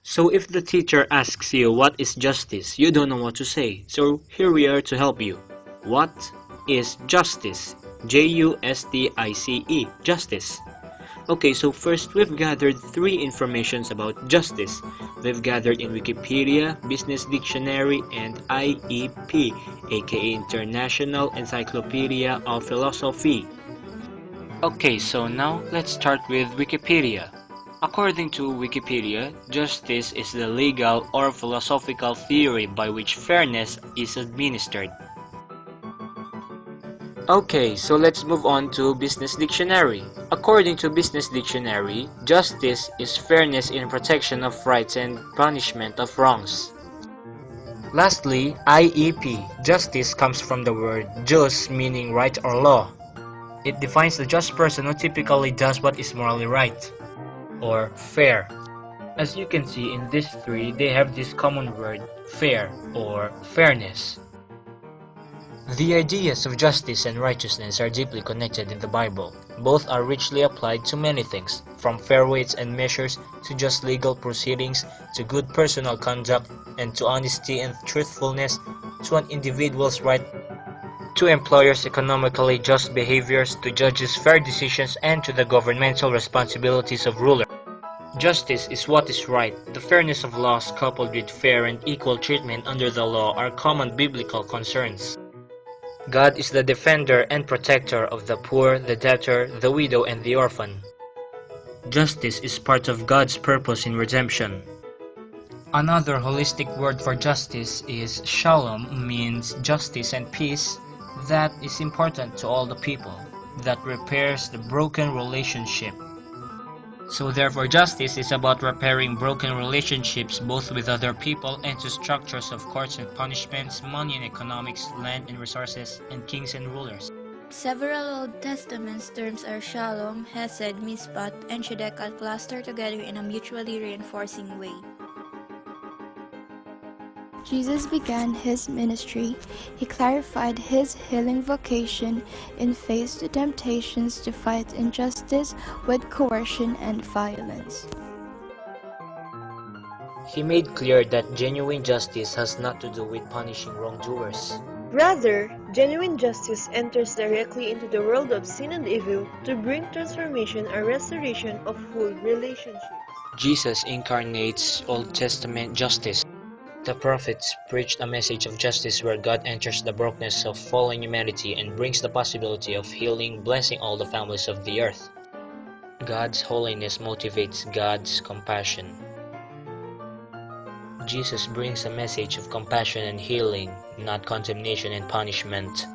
So if the teacher asks you what is justice, you don't know what to say. So here we are to help you. What is justice? Justice. Justice. Okay, so first we've gathered three informations about justice. We've gathered in Wikipedia, Business Dictionary, and IEP, aka International Encyclopedia of Philosophy. Okay, so now let's start with Wikipedia. According to Wikipedia, justice is the legal or philosophical theory by which fairness is administered. Okay, so let's move on to Business Dictionary. According to Business Dictionary, justice is fairness in protection of rights and punishment of wrongs. Lastly, IEP. Justice comes from the word jus, meaning right or law. It defines the just person who typically does what is morally right or fair. As you can see in these three, they have this common word, fair or fairness. The ideas of justice and righteousness are deeply connected in the Bible. Both are richly applied to many things, from fair weights and measures to just legal proceedings, to good personal conduct, and to honesty and truthfulness, to an individual's right, to employers' economically just behaviors, to judges' fair decisions, and to the governmental responsibilities of rulers. Justice is what is right. The fairness of laws coupled with fair and equal treatment under the law are common biblical concerns. God is the defender and protector of the poor, the debtor, the widow, and the orphan. Justice is part of God's purpose in redemption. Another holistic word for justice is shalom, means justice and peace that is important to all the people, that repairs the broken relationship. So therefore justice is about repairing broken relationships both with other people and to structures of courts and punishments, money and economics, land and resources, and kings and rulers. Several Old Testament terms are shalom, hesed, mishpat, and tzedakah clustered together in a mutually reinforcing way. Jesus began his ministry. He clarified his healing vocation and faced the temptations to fight injustice with coercion and violence. He made clear that genuine justice has not to do with punishing wrongdoers. Rather, genuine justice enters directly into the world of sin and evil to bring transformation and restoration of whole relationships. Jesus incarnates Old Testament justice. The prophets preached a message of justice where God enters the brokenness of fallen humanity and brings the possibility of healing, blessing all the families of the earth. God's holiness motivates God's compassion. Jesus brings a message of compassion and healing, not condemnation and punishment.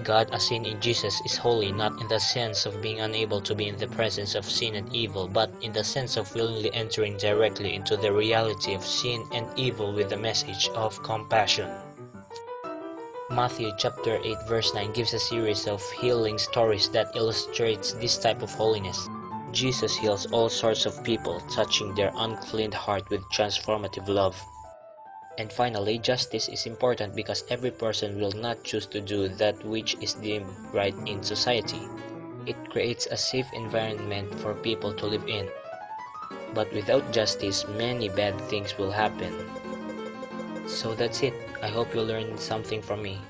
God as seen in Jesus is holy not in the sense of being unable to be in the presence of sin and evil, but in the sense of willingly entering directly into the reality of sin and evil with the message of compassion. Matthew chapter 8 verse 9 gives a series of healing stories that illustrates this type of holiness. Jesus heals all sorts of people, touching their unclean heart with transformative love. And finally, justice is important because every person will not choose to do that which is deemed right in society. It creates a safe environment for people to live in. But without justice, many bad things will happen. So that's it. I hope you learned something from me.